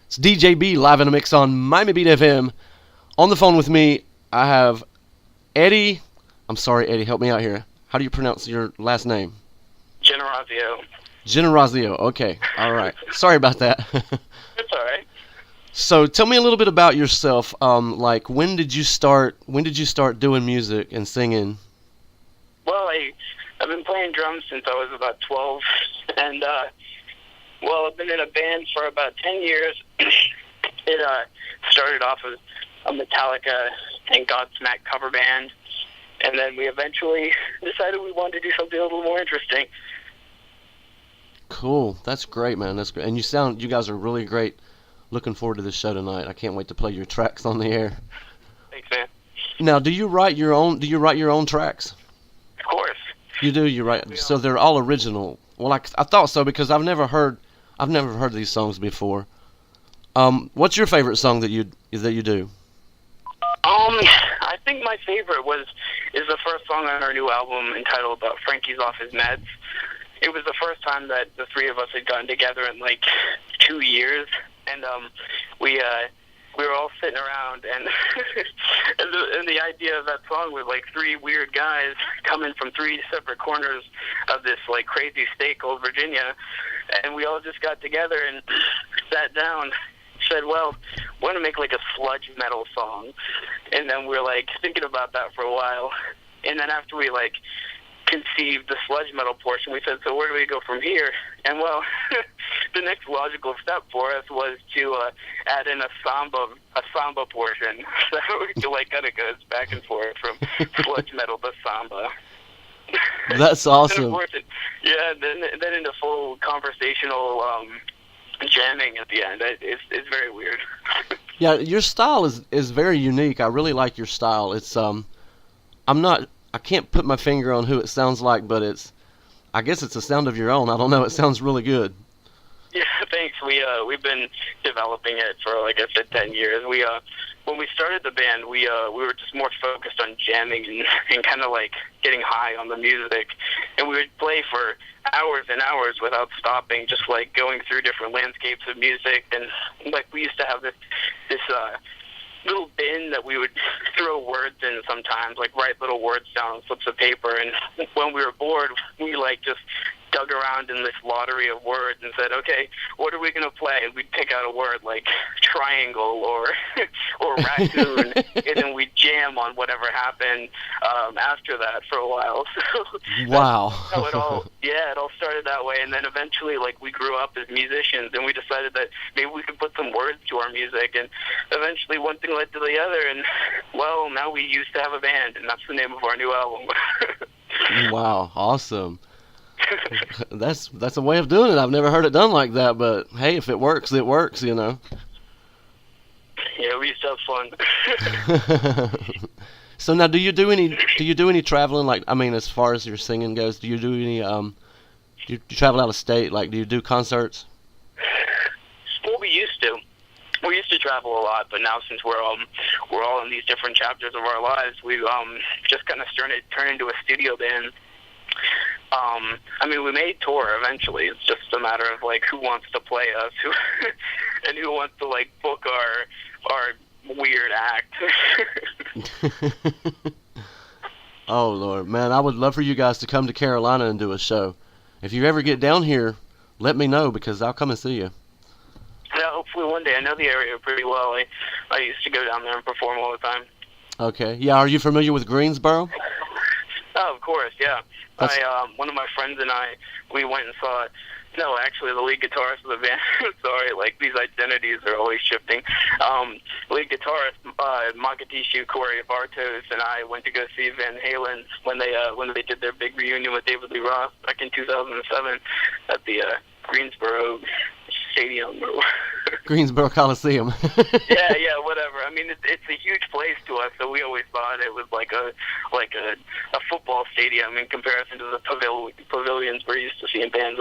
It's DJB live in a mix on Miami Beat FM. On the phone with me, I have Eddie. I'm sorry, Eddie, help me out here. How do you pronounce your last name? Generazio. Generazio. Okay, all right. Sorry about that. It's all right. So tell me a little bit about yourself. Like when did you start? When did you start doing music and singing? Well, I've been playing drums since I was about 12, and I've been in a band for about 10 years. It started off as a Metallica and Godsmack cover band, and then we eventually decided we wanted to do something a little more interesting. Cool. That's great, man. That's great. And you guys are really great. Looking forward to this show tonight. I can't wait to play your tracks on the air. Thanks, man. Now, do you write your own tracks? Of course. You do. You write. So they're all original. Well, I thought so because I've never heard these songs before. What's your favorite song that you do? I think my favorite is the first song on our new album entitled "Frankie's Off His Meds." It was the first time that the three of us had gotten together in like 2 years, and we were all sitting around, and and the idea of that song was like three weird guys coming from three separate corners of this like crazy state called Virginia, and we all just got together and sat down, said, well, we want to make like a sludge metal song, and then we were like thinking about that for a while, and then after we like conceived the sludge metal portion, we said, so where do we go from here? And well, the next logical step for us was to add in a samba portion. So it like kind of goes back and forth from sludge metal to samba. That's awesome. Then into full conversational jamming at the end. It's very weird. Yeah, your style is very unique. I really like your style. It's I can't put my finger on who it sounds like, but I guess it's a sound of your own. I don't know. It sounds really good. Yeah, thanks. We've been developing it for, like I said, 10 years. When we started the band, we were just more focused on jamming and kind of like getting high on the music, and we would play for hours and hours without stopping, just like going through different landscapes of music. And like we used to have this little bin that we would throw words in sometimes, like write little words down on slips of paper, and when we were bored, we like just dug around in this lottery of words and said, okay, what are we going to play? And we'd pick out a word like triangle or raccoon, and then we'd jam on whatever happened after that for a while. So wow. How it all started that way, and then eventually like we grew up as musicians, and we decided that maybe we could put some words to our music, and eventually one thing led to the other, and well, now we used to have a band, and that's the name of our new album. Wow, awesome. That's a way of doing it. I've never heard it done like that, but hey, if it works, it works, you know. Yeah, we used to have fun. So now, do you do any traveling? Like, I mean, as far as your singing goes, do you do any do you travel out of state? Like, do you do concerts? Well, we used to. We used to travel a lot, but now since we're all in these different chapters of our lives, we've just kind of turned into a studio band. I mean, we may tour eventually. It's just a matter of like who wants to play us, and who wants to like book our weird act. Oh Lord, man, I would love for you guys to come to Carolina and do a show. If you ever get down here, let me know because I'll come and see you. Yeah, hopefully one day. I know the area pretty well. I used to go down there and perform all the time. Okay. Yeah. Are you familiar with Greensboro? Oh, of course, yeah. One of my friends and I, we went and saw, no, actually the lead guitarist of the band, sorry, like these identities are always shifting. Lead guitarist, Makadishu Corey Bartos, and I went to go see Van Halen when they did their big reunion with David Lee Roth back in 2007 at the Greensboro Stadium. Greensboro Coliseum. yeah, whatever. I mean, it's a huge place to us, so we always thought it was like a football stadium in comparison to the pavilions we're used to seeing bands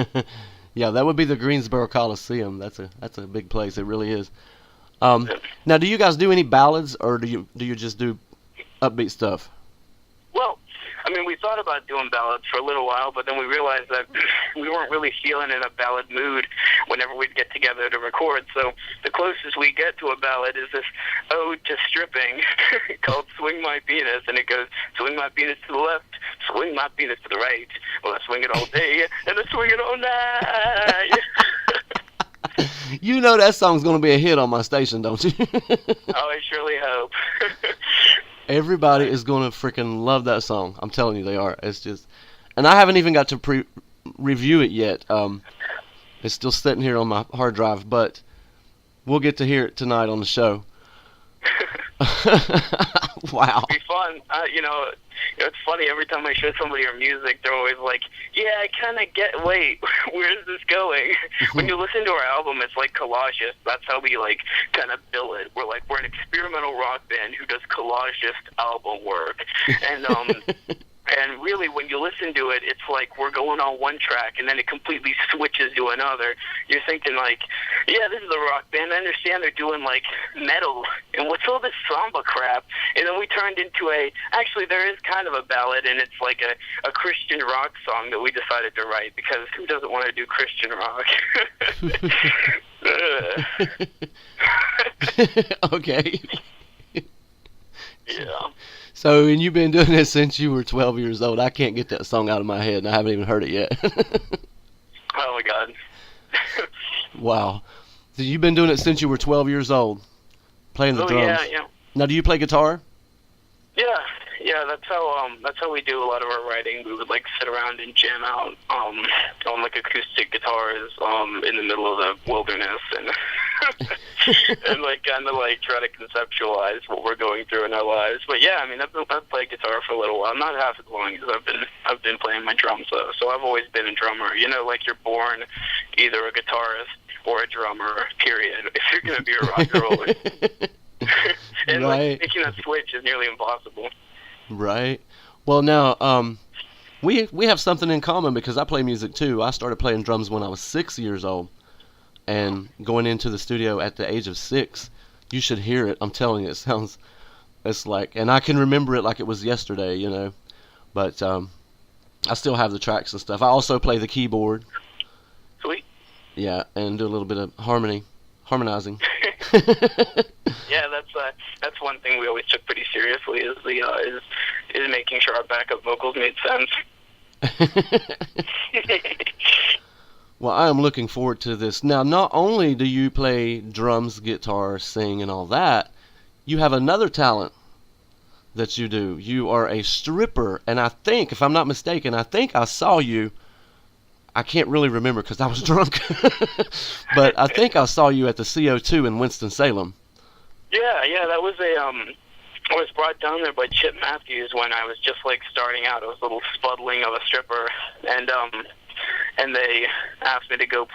at. Yeah, that would be the Greensboro Coliseum. That's a big place. It really is. Now, do you guys do any ballads, or do you just do upbeat stuff? Well, I mean, we thought about doing ballads for a little while, but then we realized that we weren't really feeling in a ballad mood whenever we'd get together to record. So the closest we get to a ballad is this ode to stripping called Swing My Penis, and it goes, swing my penis to the left, swing my penis to the right. Well, I swing it all day, and I swing it all night. You know that song's going to be a hit on my station, don't you? Oh, I surely hope. Everybody is going to freaking love that song. I'm telling you, they are. It's just, and I haven't even got to review it yet. It's still sitting here on my hard drive, but we'll get to hear it tonight on the show. Wow. It'll be fun. It's funny, every time I show somebody our music, they're always like, yeah, I kind of get, wait, where is this going? When you listen to our album, it's like collagist. That's how we, like, kind of bill it. We're an experimental rock band who does collagist album work. And, and really, when you listen to it, it's like we're going on one track, and then it completely switches to another. You're thinking, like, yeah, this is a rock band. I understand they're doing, like, metal, and what's all this samba crap? And then we turned into actually, there is kind of a ballad, and it's like a Christian rock song that we decided to write, because who doesn't want to do Christian rock? Okay. Yeah. So, and you've been doing this since you were 12 years old. I can't get that song out of my head, and I haven't even heard it yet. Oh, my God. Wow. So you've been doing it since you were 12 years old, playing the drums. Yeah. Now, do you play guitar? Yeah, that's how we do a lot of our writing. We would like sit around and jam out on like acoustic guitars in the middle of the wilderness and and like kind of like try to conceptualize what we're going through in our lives. But yeah, I mean, I've played guitar for a little while, not half as long as I've been playing my drums though. So I've always been a drummer. You know, like you're born either a guitarist or a drummer. Period. If you're gonna be a rock and roller. And right. like making that switch is nearly impossible. Right. Well, now we have something in common because I play music too. I started playing drums when I was 6 years old, and going into the studio at the age of 6. You should hear it. I'm telling you, it's like, and I can remember it like it was yesterday, you know. But I still have the tracks and stuff. I also play the keyboard. Sweet. Yeah, and do a little bit of harmonizing. Yeah, that's one thing we always took pretty seriously is is making sure our backup vocals made sense. Well, I am looking forward to this. Now, not only do you play drums, guitar, sing, and all that, you have another talent that you do. You are a stripper, and I think, if I'm not mistaken, I saw you. I can't really remember because I was drunk, but I think I saw you at the CO2 in Winston-Salem. Yeah, that was I was brought down there by Chip Matthews when I was just like starting out. I was a little spuddling of a stripper, and they asked me to go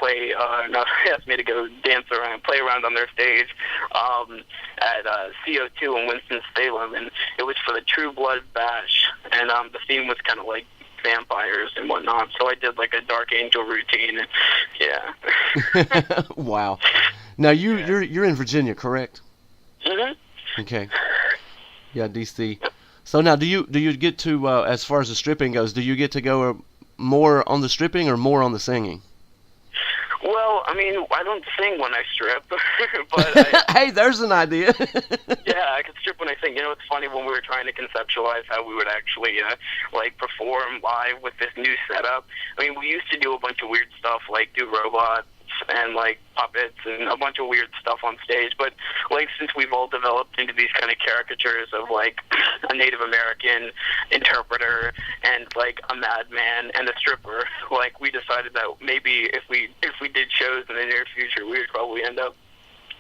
asked me to go dance around, play around on their stage at CO2 in Winston-Salem, and it was for the True Blood Bash, and the theme was kind of like vampires and whatnot, so I did like a Dark Angel routine, and yeah. Wow. Now you're in Virginia, correct? Mm-hmm. Okay. Yeah, DC. So now, do you get to as far as the stripping goes? Do you get to go more on the stripping or more on the singing? Well, I mean, I don't sing when I strip, but hey, there's an idea. Yeah, I could strip when I sing. You know, it's funny when we were trying to conceptualize how we would actually like perform live with this new setup. I mean, we used to do a bunch of weird stuff, like do robots and like puppets and a bunch of weird stuff on stage, but like since we've all developed into these kind of caricatures of like a Native American interpreter and like a madman and a stripper, like we decided that maybe if we did shows in the near future, we would probably end up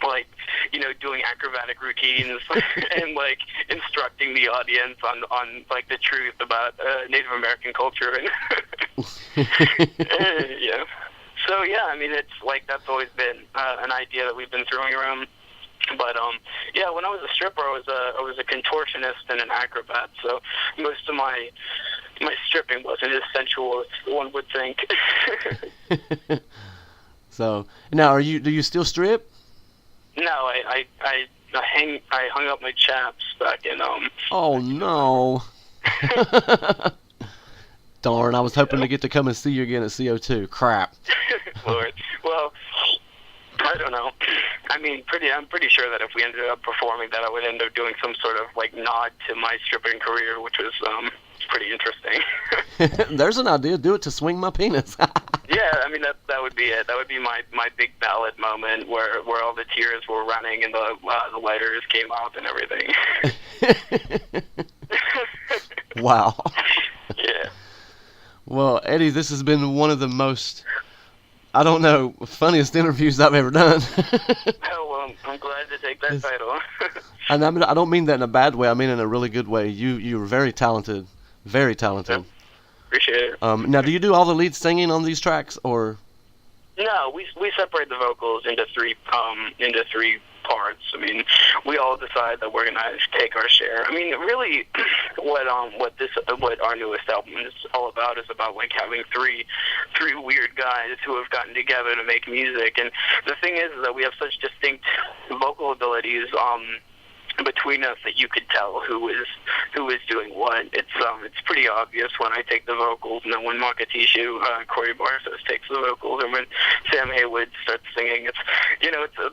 like, you know, doing acrobatic routines and like instructing the audience on like the truth about Native American culture and yeah. So yeah, I mean, it's like that's always been an idea that we've been throwing around. But yeah, when I was a stripper, I was a contortionist and an acrobat. So most of my stripping wasn't as sensual as one would think. So now, do you still strip? No, I hung up my chaps back in Oh no. Darn, I was hoping to get to come and see you again at CO2. Crap. Lord. Well, I don't know. I mean, I'm pretty sure that if we ended up performing, that I would end up doing some sort of like nod to my stripping career, which was pretty interesting. There's an idea. Do it to swing my penis. Yeah, I mean that would be it. That would be my big ballad moment where all the tears were running and the lighters came out and everything. Wow. Yeah. Well, Eddie, this has been one of the most, I don't know, funniest interviews I've ever done. Oh, well, I'm glad to take that title. And I don't mean that in a bad way. I mean in a really good way. You're very talented. Very talented. Yep. Appreciate it. Now, do you do all the lead singing on these tracks, or? No, we separate the vocals into three parts. I mean, we all decide that we're gonna take our share. I mean, really, what our newest album is all about is about like having three weird guys who have gotten together to make music. And the thing is that we have such distinct vocal abilities between us that you could tell who is doing what. It's pretty obvious when I take the vocals, and then when Makatishu, Corey Barsos takes the vocals, and when Sam Haywood starts singing. It's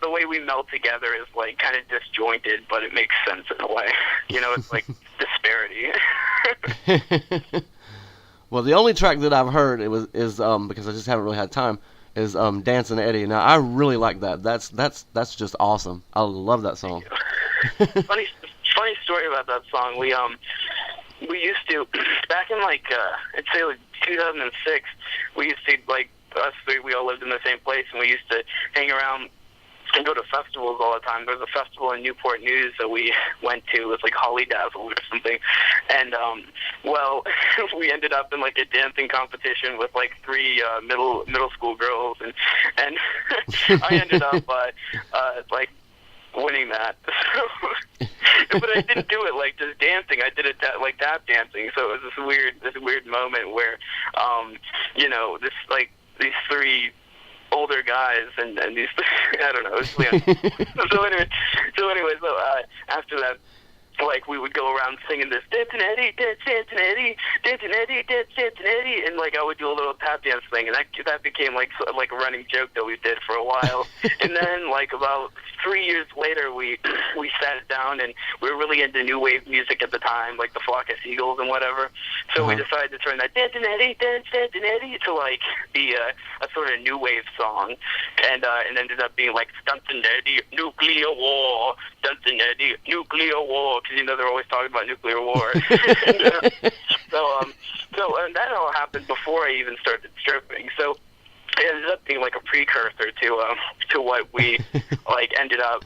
the way we meld together is like kind of disjointed, but it makes sense in a way. It's like disparity. Well, the only track that I've heard is because I just haven't really had time, is Dancing Eddie. Now I really like that. That's just awesome. I love that song. funny story about that song. We used to back in like I'd say like 2006. We used to like us three. We all lived in the same place, and we used to hang around and go to festivals all the time. There was a festival in Newport News that we went to. It was like Holly Dazzle or something. And we ended up in like a dancing competition with like three middle school girls, and I ended up like winning that. But I didn't do it like just dancing. I did it like tap dancing. So it was this weird moment where this like these three older guys and these I don't know. It was weird. So after that, like we would go around singing this dancing Eddie, dancing Eddie, dancing Eddie, dancing Eddie, and like I would do a little tap dance thing, and that became like a running joke that we did for a while. And then like about 3 years later, we sat down, and we were really into new wave music at the time, like the Flock of Seagulls and whatever. So we decided to turn that dancing Eddie, dancing Eddie to like be a sort of new wave song, and ended up being like dancing Eddie, nuclear war, dancing Eddie, nuclear war. Because they're always talking about nuclear war. And that all happened before I even started stripping. So it ended up being like a precursor to what we like ended up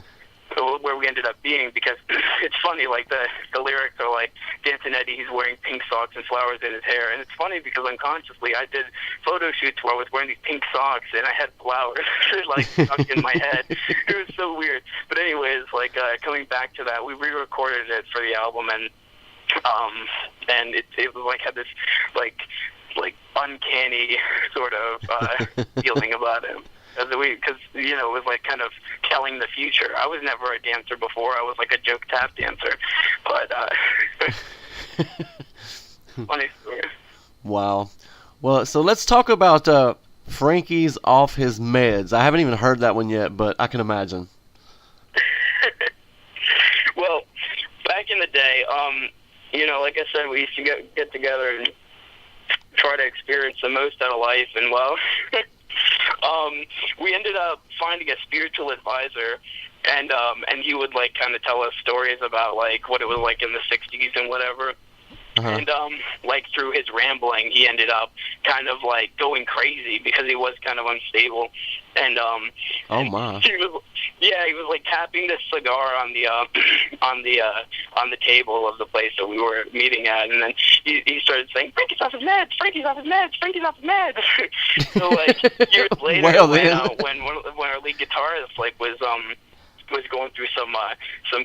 where we ended up being, because it's funny, like the lyrics are like dancing Eddie, he's wearing pink socks and flowers in his hair, and it's funny because unconsciously I did photo shoots where I was wearing these pink socks and I had flowers like stuck in my head. It was so weird. But anyways, like coming back to that, we re-recorded it for the album, and it was like had this like uncanny sort of feeling about him. Because it was like kind of telling the future. I was never a dancer before. I was like a joke tap dancer. But funny story. Wow. Well, so let's talk about Frankie's Off His Meds. I haven't even heard that one yet, but I can imagine. Well, back in the day, like I said, we used to get together and try to experience the most out of life, and we ended up finding a spiritual advisor, and he would like kind of tell us stories about like what it was like in the 60s and whatever. And like through his rambling, he ended up kind of like going crazy because he was kind of unstable. And oh my! He was like tapping this cigar on the table of the place that we were meeting at, and then he started saying, "Frankie's off his meds, Frankie's off his meds, Frankie's off his meds." So like years later, when our lead guitarist like was going through some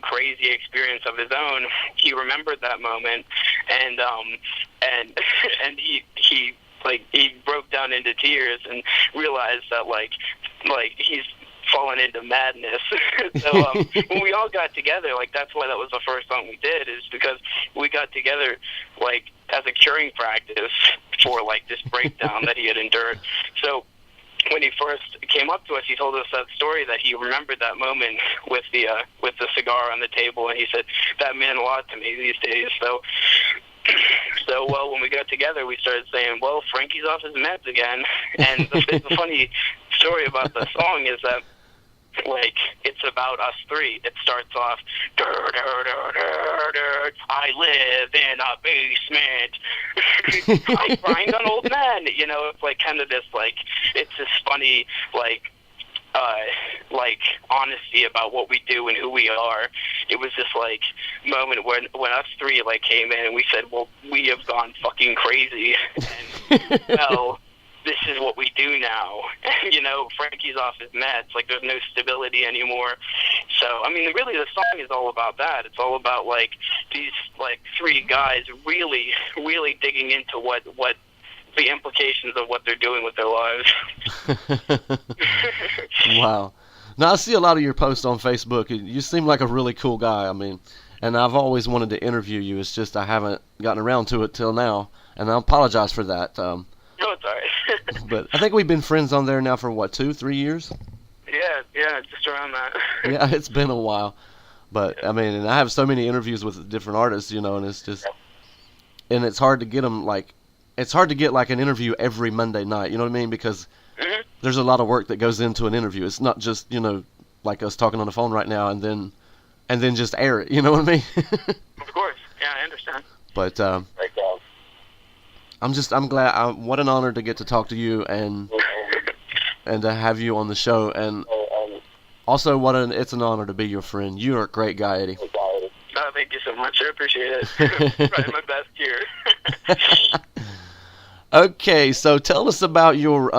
crazy experience of his own, he remembered that moment, and he broke down into tears and realized that like he's fallen going into madness. So when we all got together, like that's why that was the first song we did, is because we got together like as a curing practice for like this breakdown that he had endured. So when he first came up to us, he told us that story that he remembered that moment with the cigar on the table, and he said that meant a lot to me these days. So well, when we got together, we started saying, well, Frankie's off his meds again. And the funny story about the song is that, like, it's about us three. It starts off, dur, dur, dur, dur, dur, I live in a basement. I grind on old men. You know, it's like kind of this, like, it's this funny, like honesty about what we do and who we are. It was this like moment when us three like came in and we said, well, we have gone fucking crazy, and well, this is what we do now. And, you know, Frankie's off his meds. Like, there's no stability anymore. So, I mean, really, the song is all about that. It's all about like these like three guys really, really digging into what the implications of what they're doing with their lives. Wow. Now, I see a lot of your posts on Facebook. You seem like a really cool guy. I mean, and I've always wanted to interview you. It's just I haven't gotten around to it till now, and I apologize for that. No, it's all right. But I think we've been friends on there now for, what, 2-3 years? Yeah, just around that. Yeah, it's been a while. But, I mean, and I have so many interviews with different artists, you know, and it's just, and it's hard to get them, like, it's hard to get, like, an interview every Monday night, you know what I mean? Because there's a lot of work that goes into an interview. It's not just, you know, like us talking on the phone right now and then just air it, you know what I mean? Of course, yeah, I understand. But I'm glad. What an honor to get to talk to you and to have you on the show. And also, it's an honor to be your friend. You are a great guy, Eddie. Oh, thank you so much. I appreciate it. Trying my best here. Okay, so tell us about your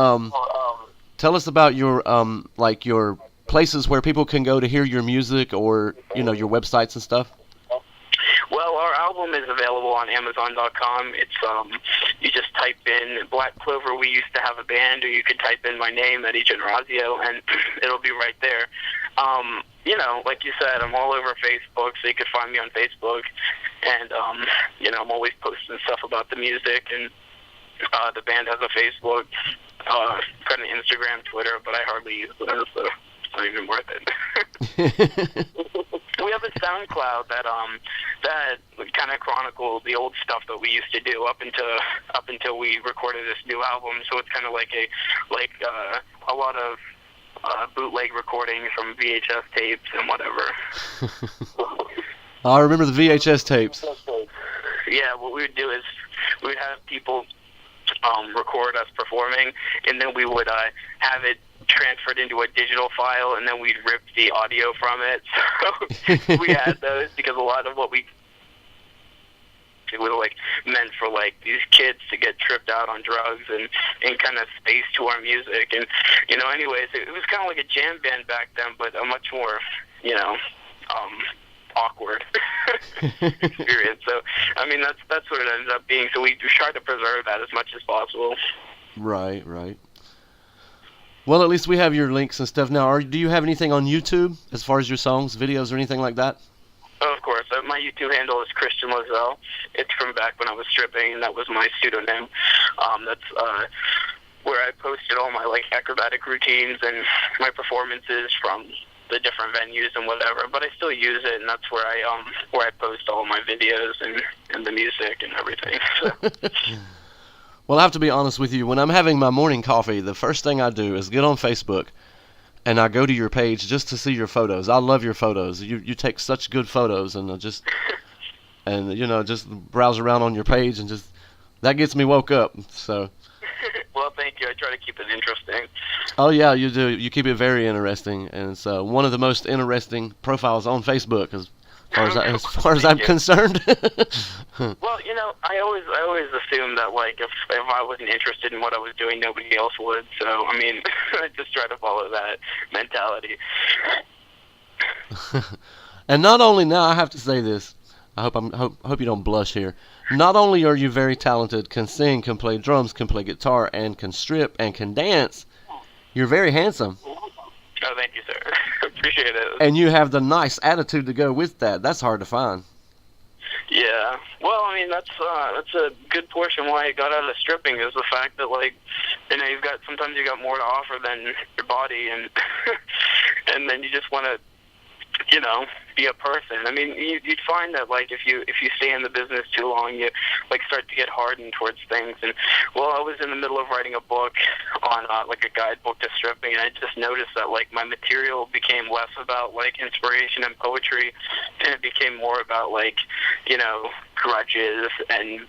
like your places where people can go to hear your music, or you know, your websites and stuff. Well, our album is available on Amazon.com. It's you just type in Black Clover, We Used to Have a Band, or you could type in my name, Eddie Generazio, and it'll be right there. You know, like you said, I'm all over Facebook, so you can find me on Facebook, and you know, I'm always posting stuff about the music, and the band has a Facebook, kind of Instagram, Twitter, but I hardly use them, so it's not even worth it. We have a SoundCloud that kind of chronicles the old stuff that we used to do up until we recorded this new album. So it's kind of like a lot of bootleg recordings from VHS tapes and whatever. I remember the VHS tapes. Yeah, what we would do is we would have people record us performing, and then we would have it transferred into a digital file, and then we'd rip the audio from it. So we had those because a lot of what it was like meant for like these kids to get tripped out on drugs and kind of space to our music. And you know, anyways, it was kind of like a jam band back then, but a much more, you know, awkward experience. So I mean, that's what it ended up being. So we tried to preserve that as much as possible. Right. Well, at least we have your links and stuff now. Do you have anything on YouTube as far as your songs, videos, or anything like that? Oh, of course. My YouTube handle is Christian Lozelle. It's from back when I was stripping, and that was my pseudonym. That's where I posted all my like acrobatic routines and my performances from the different venues and whatever. But I still use it, and that's where I post all my videos and the music and everything. So. Well, I have to be honest with you. When I'm having my morning coffee, the first thing I do is get on Facebook, and I go to your page just to see your photos. I love your photos. You take such good photos, and just browse around on your page, and just that gets me woke up. So. Well, thank you. I try to keep it interesting. Oh yeah, you do. You keep it very interesting, and it's one of the most interesting profiles on Facebook, as far as I'm concerned. Well, you know, I always assumed that like if I wasn't interested in what I was doing, nobody else would. So I mean, I just try to follow that mentality. And not only, now I have to say this. I hope you don't blush here. Not only are you very talented, can sing, can play drums, can play guitar, and can strip and can dance, you're very handsome. Oh, thank you, sir. appreciate it. And you have the nice attitude to go with that. That's hard to find. Yeah. Well, I mean, that's a good portion why I got out of stripping is the fact that, like, you know, sometimes you got more to offer than your body, and and then you just want to, you know, be a person. I mean, you'd find that, like, if you stay in the business too long, you, like, start to get hardened towards things. And, well, I was in the middle of writing a book on, like, a guidebook to stripping, and I just noticed that, like, my material became less about, like, inspiration and poetry, and it became more about, like, you know, grudges and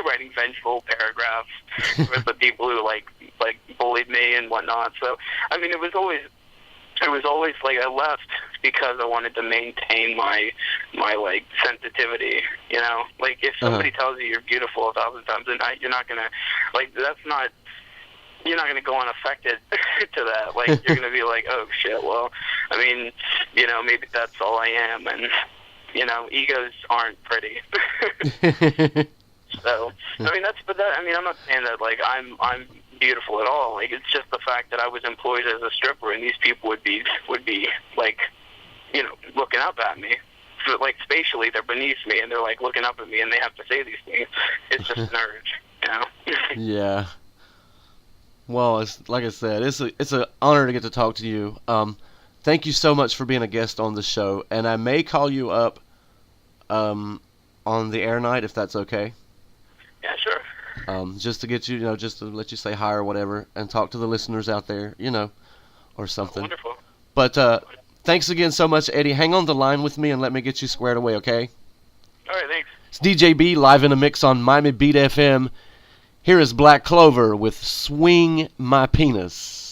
writing vengeful paragraphs with the people who, like, bullied me and whatnot. So, I mean, it was always like I left because I wanted to maintain my like sensitivity, you know. Like if somebody tells you you're beautiful 1,000 times a night, you're not gonna go unaffected to that. Like you're gonna be like, oh shit, well, I mean, you know, maybe that's all I am, and you know, egos aren't pretty. So I mean I'm not saying that like I'm beautiful at all. Like it's just the fact that I was employed as a stripper, and these people would be like, you know, looking up at me. So like spatially, they're beneath me, and they're like looking up at me, and they have to say these things. It's just an urge, you know. Yeah. Well, it's like I said, it's an honor to get to talk to you. Thank you so much for being a guest on the show, and I may call you up on the air night if that's okay. Yeah, sure. Just to get you, you know, just to let you say hi or whatever, and talk to the listeners out there, you know, or something. Oh, wonderful. But thanks again so much, Eddie. Hang on the line with me and let me get you squared away, okay? All right, thanks. It's DJ B live in a mix on Miami Beat FM. Here is Black Clover with Swing My Penis.